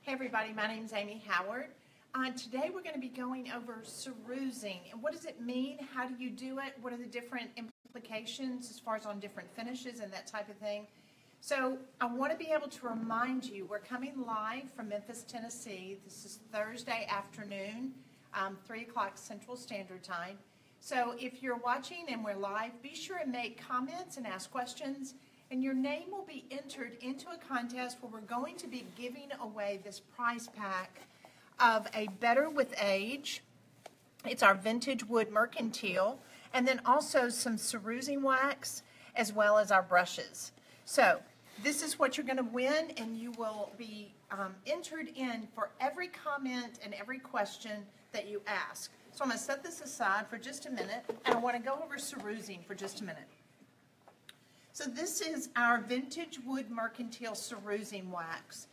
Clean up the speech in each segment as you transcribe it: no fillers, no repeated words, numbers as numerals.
Hey everybody, my name is Amy Howard. Today we're going to be going over cerusing. And what does it mean? How do you do it? What are the different implications as far as on different finishes and that type of thing? So I want to be able to remind you, we're coming live from Memphis, Tennessee. This is Thursday afternoon, 3 o'clock Central Standard Time. So if you're watching and we're live, be sure and make comments and ask questions. And your name will be entered into a contest where we're going to be giving away this prize pack of a Better with Age. It's our vintage wood Mercantil, and then also some Cerusing Wax, as well as our brushes. So this is what you're going to win, and you will be entered in for every comment and every question that you ask. So I'm going to set this aside for just a minute, and I want to go over cerusing for just a minute. So this is our vintage wood Mercantil Cerusing Wax.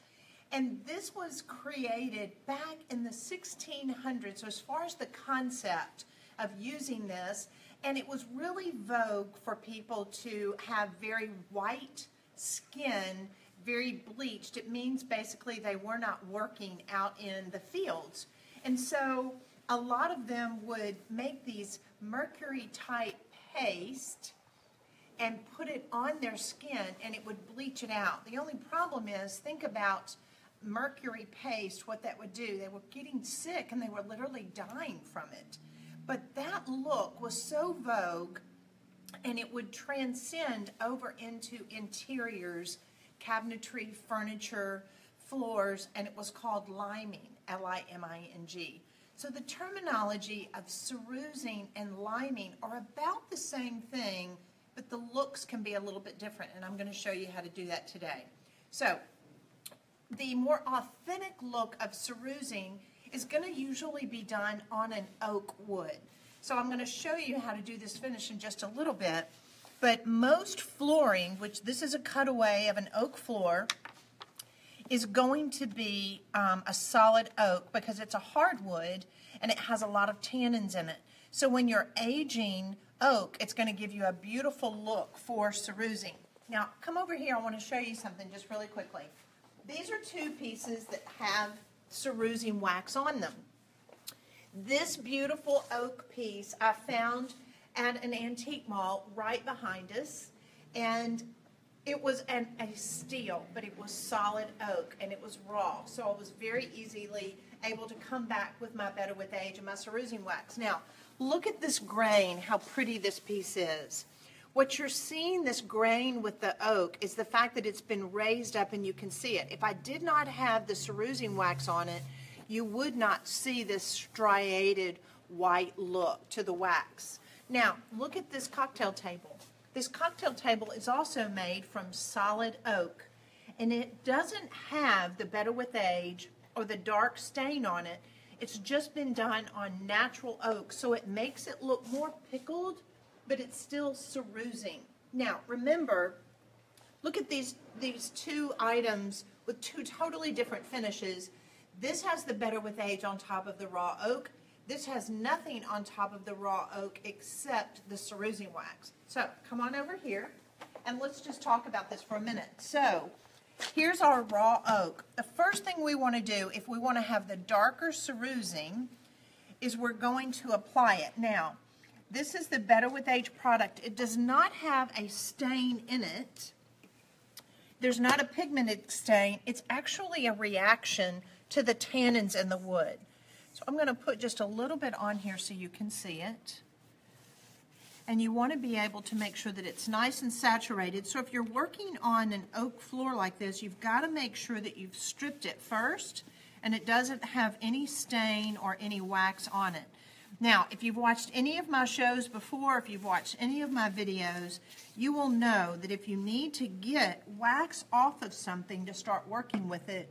And this was created back in the 1600s, so as far as the concept of using this, and it was really vogue for people to have very white skin, very bleached. It means basically they were not working out in the fields. And so a lot of them would make these mercury type paste and put it on their skin, and it would bleach it out. The only problem is, think about mercury paste, what that would do. They were getting sick and they were literally dying from it. But that look was so vogue, and it would transcend over into interiors, cabinetry, furniture, floors, and it was called liming, L-I-M-I-N-G. So the terminology of cerusing and liming are about the same thing, but the looks can be a little bit different, and I'm going to show you how to do that today. So the more authentic look of cerusing is going to usually be done on an oak wood. So I'm going to show you how to do this finish in just a little bit, but most flooring, which this is a cutaway of an oak floor, is going to be a solid oak because it's a hardwood and it has a lot of tannins in it. So when you're aging oak, it's going to give you a beautiful look for cerusing. Now, come over here. I want to show you something just really quickly. These are two pieces that have cerusing wax on them. This beautiful oak piece I found at an antique mall right behind us, and it was a steel, but it was solid oak, and it was raw, so I was very easily able to come back with my Better with Age and my cerusing wax. Now, look at this grain, how pretty this piece is. What you're seeing, this grain with the oak, is the fact that it's been raised up and you can see it. If I did not have the cerusing wax on it, you would not see this striated white look to the wax. Now, look at this cocktail table. This cocktail table is also made from solid oak, and it doesn't have the Better with Age or the dark stain on it. It's just been done on natural oak, so it makes it look more pickled, but it's still cerusing. Now, remember, look at these two items with two totally different finishes. This has the Better with Age on top of the raw oak. This has nothing on top of the raw oak except the cerusing wax. So, come on over here, and let's just talk about this for a minute. So, here's our raw oak. The first thing we want to do, if we want to have the darker cerusing, is we're going to apply it. Now, this is the Better with Age product. It does not have a stain in it. There's not a pigmented stain. It's actually a reaction to the tannins in the wood. So I'm going to put just a little bit on here so you can see it. And you want to be able to make sure that it's nice and saturated. So if you're working on an oak floor like this, you've got to make sure that you've stripped it first and it doesn't have any stain or any wax on it. Now, if you've watched any of my shows before, if you've watched any of my videos, you will know that if you need to get wax off of something to start working with it,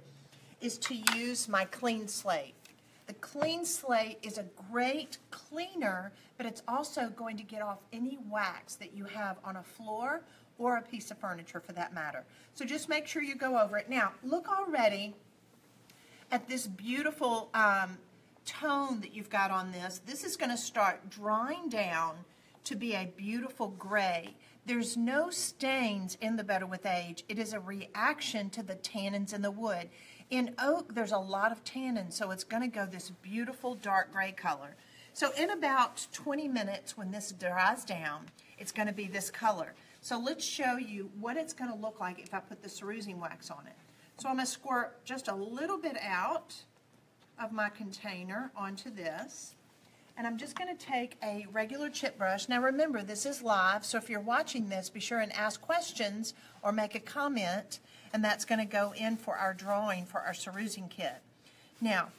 is to use my Clean Slate. The Clean Slate is a great cleaner, but it's also going to get off any wax that you have on a floor or a piece of furniture for that matter. So just make sure you go over it. Now, look already at this beautiful tone that you've got on this. This is going to start drying down to be a beautiful gray. There's no stains in the Better with Age. It is a reaction to the tannins in the wood. In oak, there's a lot of tannins, so it's going to go this beautiful dark gray color. So in about 20 minutes, when this dries down, it's going to be this color. So let's show you what it's going to look like if I put the cerusing wax on it. So I'm going to squirt just a little bit out of my container onto this. And I'm just going to take a regular chip brush. Now remember, this is live, so if you're watching this, be sure and ask questions or make a comment, and that's going to go in for our drawing for our cerusing kit. Now,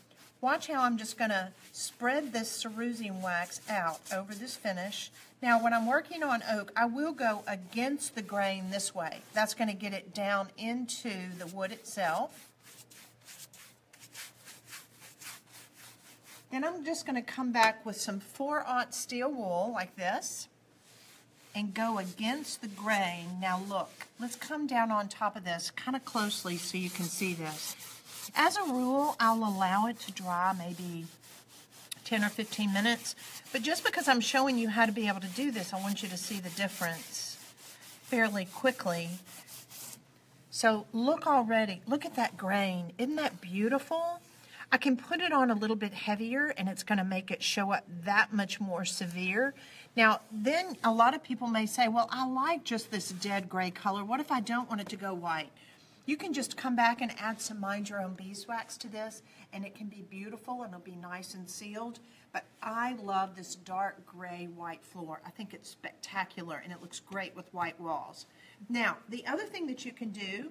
watch how I'm just going to spread this cerusing wax out over this finish. Now, when I'm working on oak, I will go against the grain this way. That's going to get it down into the wood itself. Then I'm just going to come back with some 4/0 steel wool like this and go against the grain. Now look, let's come down on top of this kind of closely so you can see this. As a rule, I'll allow it to dry maybe 10 or 15 minutes, but just because I'm showing you how to be able to do this, I want you to see the difference fairly quickly. So look already, look at that grain. Isn't that beautiful? I can put it on a little bit heavier and it's going to make it show up that much more severe. Now, then a lot of people may say, well, I like just this dead gray color. What if I don't want it to go white? You can just come back and add some Mind Your Own beeswax to this, and it can be beautiful and it'll be nice and sealed. But I love this dark gray white floor. I think it's spectacular and it looks great with white walls. Now, the other thing that you can do,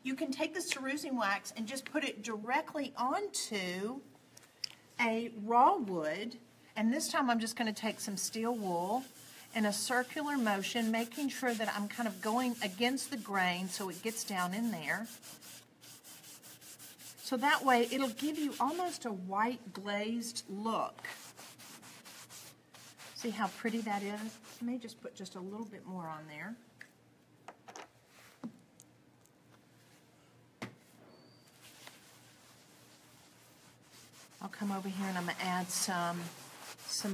you can take the cerusing wax and just put it directly onto a raw wood, and this time I'm just going to take some steel wool in a circular motion, making sure that I'm kind of going against the grain so it gets down in there. So that way it'll give you almost a white glazed look. See how pretty that is? I may just put just a little bit more on there. I'll come over here and I'm going to add some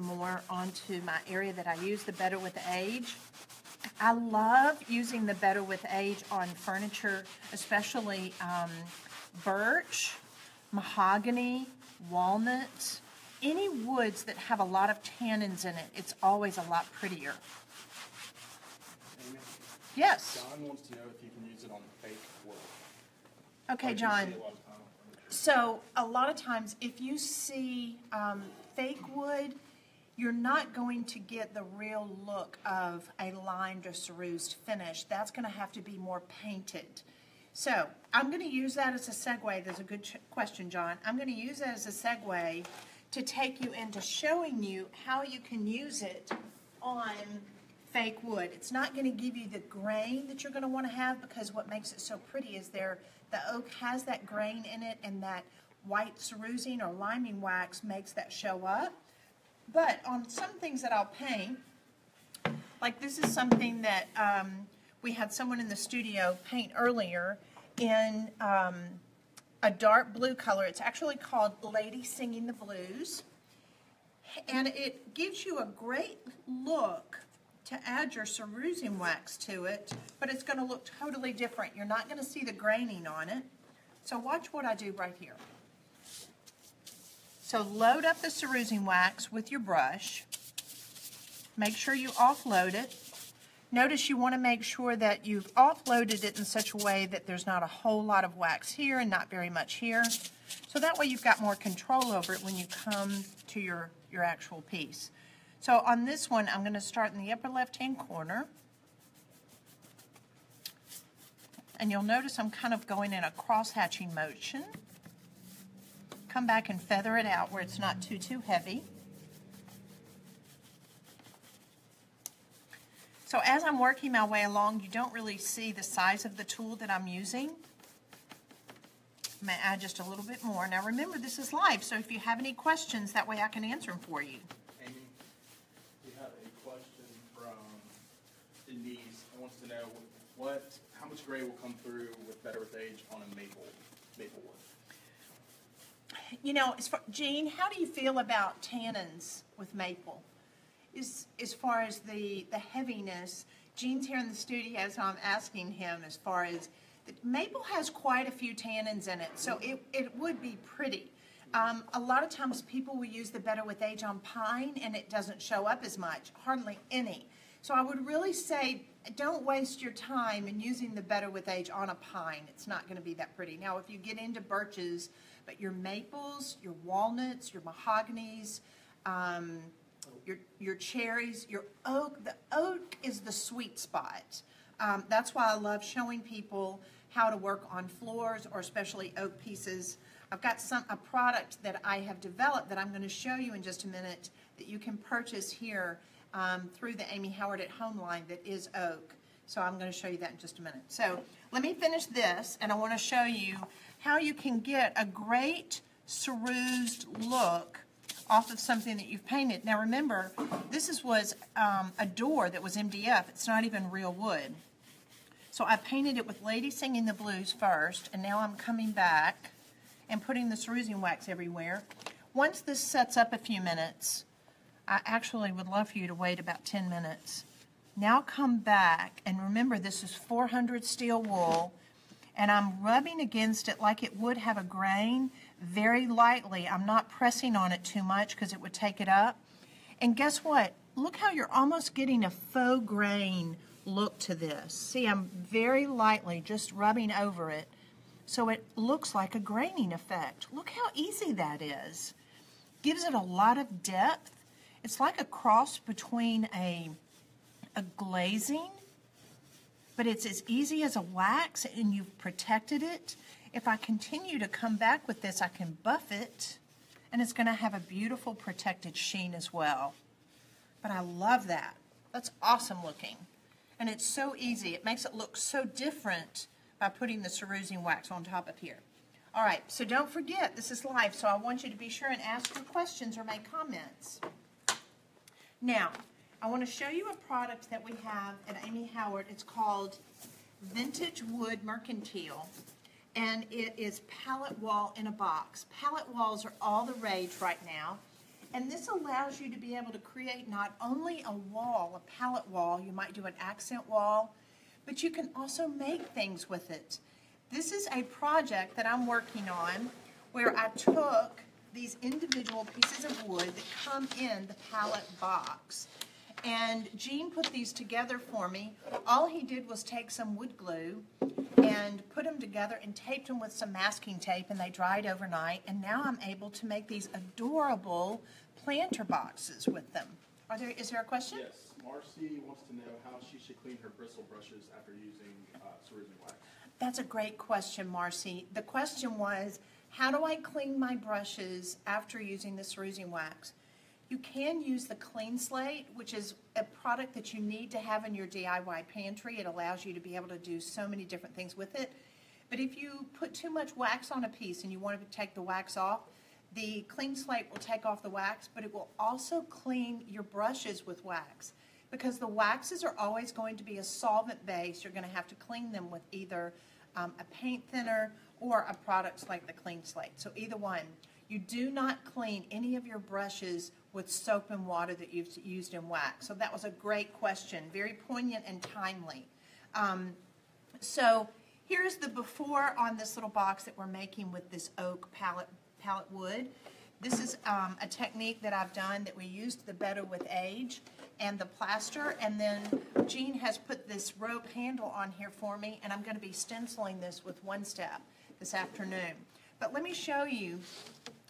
more onto my area that I use, the Better with Age. I love using the Better with Age on furniture, especially birch, mahogany, walnut, any woods that have a lot of tannins in it. It's always a lot prettier. Amy, Yes. John wants to know if you can use it on fake wood. Okay, John. So a lot of times if you see fake wood, you're not going to get the real look of a lined or cerused finish. That's going to have to be more painted. So I'm going to use that as a segue. There's a good question, John. I'm going to use that as a segue to take you into showing you how you can use it on fake wood. It's not going to give you the grain that you're going to want to have, because what makes it so pretty is the oak has that grain in it, and that white cerusing or liming wax makes that show up. But on some things that I'll paint, like this is something that we had someone in the studio paint earlier in a dark blue color. It's actually called Lady Singing the Blues. And it gives you a great look to add your cerusing wax to it, but it's going to look totally different. You're not going to see the graining on it. So watch what I do right here. So load up the cerusing wax with your brush. Make sure you offload it. Notice you want to make sure that you've offloaded it in such a way that there's not a whole lot of wax here and not very much here. So that way you've got more control over it when you come to your actual piece. So on this one, I'm going to start in the upper left-hand corner. And you'll notice I'm kind of going in a cross-hatching motion. Come back and feather it out where it's not too heavy. So as I'm working my way along, you don't really see the size of the tool that I'm using. I'm going to add just a little bit more. Now remember, this is live, so if you have any questions, that way I can answer them for you. Amy, we have a question from Denise. Who wants to know how much gray will come through with Better with Age on a maple wood? You know, Jean, how do you feel about tannins with maple? As far as the heaviness, Gene's here in the studio, so I'm asking him as far as, maple has quite a few tannins in it, so it would be pretty. A lot of times people will use the Better with Age on pine and it doesn't show up as much, hardly any. So I would really say don't waste your time in using the Better with Age on a pine. It's not going to be that pretty. Now if you get into birches, but your maples, your walnuts, your mahoganies, your cherries, your oak, the oak is the sweet spot. That's why I love showing people how to work on floors or especially oak pieces. I've got a product that I have developed that I'm going to show you in just a minute that you can purchase here through the Amy Howard at Home line that is oak. So I'm going to show you that in just a minute. So let me finish this, and I want to show you how you can get a great cerused look off of something that you've painted. Now remember, this was a door that was MDF. It's not even real wood. So I painted it with Lady Singing the Blues first, and now I'm coming back and putting the cerusing wax everywhere. Once this sets up a few minutes, I actually would love for you to wait about 10 minutes. Now come back, and remember this is 400 steel wool, and I'm rubbing against it like it would have a grain, very lightly. I'm not pressing on it too much because it would take it up. And guess what? Look how you're almost getting a faux grain look to this. See, I'm very lightly just rubbing over it so it looks like a graining effect. Look how easy that is. Gives it a lot of depth. It's like a cross between a glazing, but it's as easy as a wax and you've protected it. If I continue to come back with this, I can buff it and it's going to have a beautiful protected sheen as well. But I love that. That's awesome looking. And it's so easy. It makes it look so different by putting the cerusing wax on top of here. All right, so don't forget, this is live, so I want you to be sure and ask your questions or make comments. Now, I want to show you a product that we have at Amy Howard. It's called Vintage Wood Mercantil, and it is pallet wall in a box. Pallet walls are all the rage right now, and this allows you to be able to create not only a wall, a pallet wall, you might do an accent wall, but you can also make things with it. This is a project that I'm working on where I took these individual pieces of wood that come in the pallet box. And Gene put these together for me. All he did was take some wood glue and put them together and taped them with some masking tape, and they dried overnight. And now I'm able to make these adorable planter boxes with them. Is there a question? Yes. Marcy wants to know how she should clean her bristle brushes after using cerusing wax. That's a great question, Marcy. The question was, how do I clean my brushes after using the cerusing wax? You can use the Clean Slate, which is a product that you need to have in your DIY pantry. It allows you to be able to do so many different things with it. But if you put too much wax on a piece and you want to take the wax off, the Clean Slate will take off the wax, but it will also clean your brushes with wax. Because the waxes are always going to be a solvent base, you're going to have to clean them with either a paint thinner or a product like the Clean Slate. So either one. You do not clean any of your brushes with soap and water that you've used in wax. So that was a great question, very poignant and timely. So here's the before on this little box that we're making with this oak pallet wood. This is a technique that I've done that we used the Better with Age and the plaster, and then Gene has put this rope handle on here for me, and I'm going to be stenciling this with One Step this afternoon. But let me show you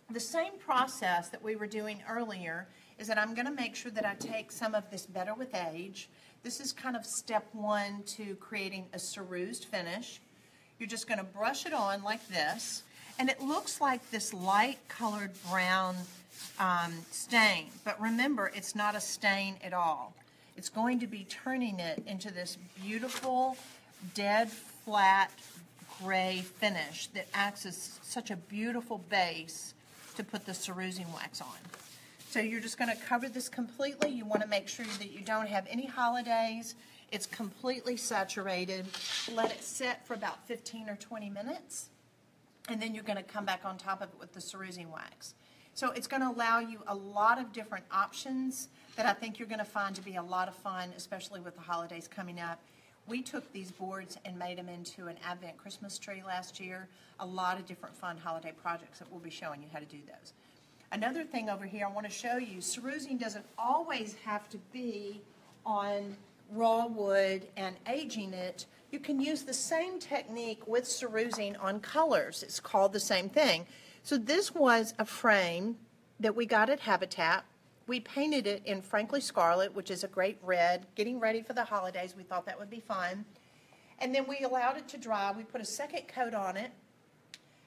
the same process that we were doing earlier is that I'm going to make sure that I take some of this Better with Age. This is kind of step one to creating a cerused finish. You're just going to brush it on like this, and it looks like this light colored brown stain. But remember, it's not a stain at all. It's going to be turning it into this beautiful, dead, flat, gray finish that acts as such a beautiful base to put the cerusing wax on. So you're just going to cover this completely. You want to make sure that you don't have any holidays. It's completely saturated. Let it set for about 15 or 20 minutes, and then you're going to come back on top of it with the cerusing wax. So it's going to allow you a lot of different options that I think you're going to find to be a lot of fun, especially with the holidays coming up. We took these boards and made them into an Advent Christmas tree last year. A lot of different fun holiday projects that we'll be showing you how to do those. Another thing over here I want to show you, cerusing doesn't always have to be on raw wood and aging it. You can use the same technique with cerusing on colors. It's called the same thing. So this was a frame that we got at Habitat. We painted it in Frankly Scarlet, which is a great red. Getting ready for the holidays, we thought that would be fun. And then we allowed it to dry. We put a second coat on it.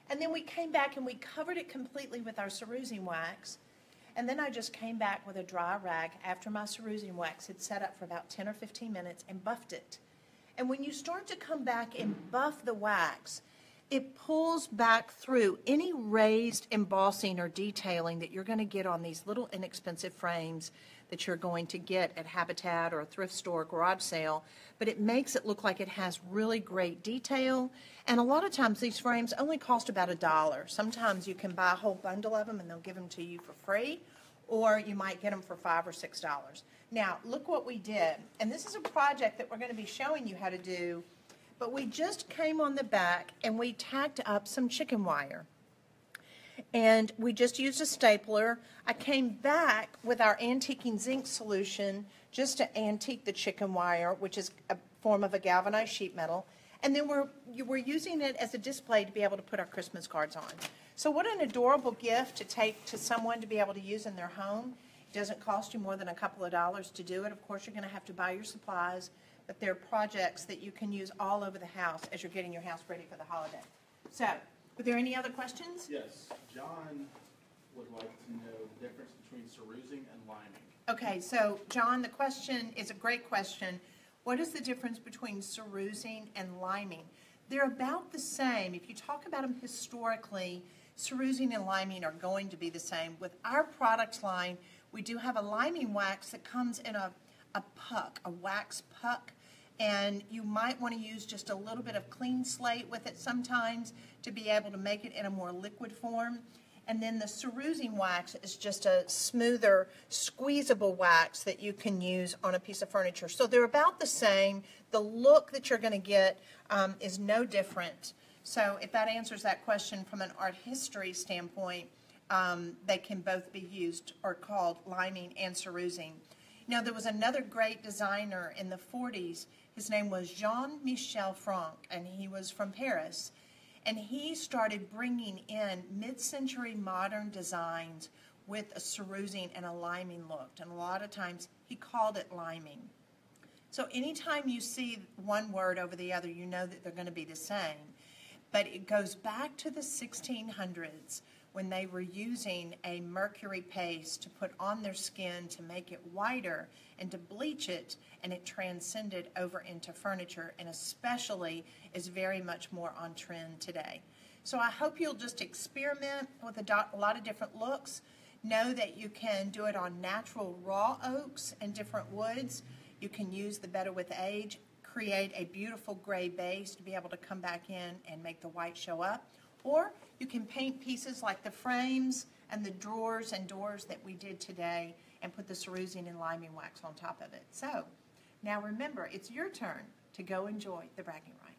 And then we came back and we covered it completely with our cerusing wax. And then I just came back with a dry rag after my cerusing wax had set up for about 10 or 15 minutes and buffed it. And when you start to come back and buff the wax, it pulls back through any raised embossing or detailing that you're going to get on these little inexpensive frames that you're going to get at Habitat or a thrift store or garage sale, but it makes it look like it has really great detail. And a lot of times these frames only cost about $1. Sometimes you can buy a whole bundle of them and they'll give them to you for free, or you might get them for $5 or $6. Now, look what we did. And this is a project that we're going to be showing you how to do. But we just came on the back and we tacked up some chicken wire. And we just used a stapler. I came back with our antiquing zinc solution just to antique the chicken wire, which is a form of a galvanized sheet metal. And then we're using it as a display to be able to put our Christmas cards on. So what an adorable gift to take to someone to be able to use in their home. It doesn't cost you more than a couple of dollars to do it. Of course, you're going to have to buy your supplies. But they're projects that you can use all over the house as you're getting your house ready for the holiday. So, were there any other questions? Yes. John would like to know the difference between cerusing and liming. Okay, so John, the question is a great question. What is the difference between cerusing and liming? They're about the same. If you talk about them historically, cerusing and liming are going to be the same. With our product line, we do have a liming wax that comes in a puck, a wax puck. And you might want to use just a little bit of clean slate with it sometimes to be able to make it in a more liquid form. And then the cerusing wax is just a smoother, squeezable wax that you can use on a piece of furniture. So they're about the same. The look that you're going to get is no different. So if that answers that question from an art history standpoint, they can both be used or called liming and cerusing. Now, there was another great designer in the 40s. His name was Jean-Michel Franck, and he was from Paris. And he started bringing in mid-century modern designs with a cerusing and a liming look. And a lot of times, he called it liming. So anytime you see one word over the other, you know that they're going to be the same. But it goes back to the 1600s when they were using a mercury paste to put on their skin to make it whiter and to bleach it, and it transcended over into furniture, and especially is very much more on trend today. So I hope you'll just experiment with a lot of different looks. Know that you can do it on natural raw oaks and different woods. You can use the Better with Age, create a beautiful gray base to be able to come back in and make the white show up. Or you can paint pieces like the frames and the drawers and doors that we did today and put the cerusing and liming wax on top of it. So now remember, it's your turn to go enjoy the bragging rights.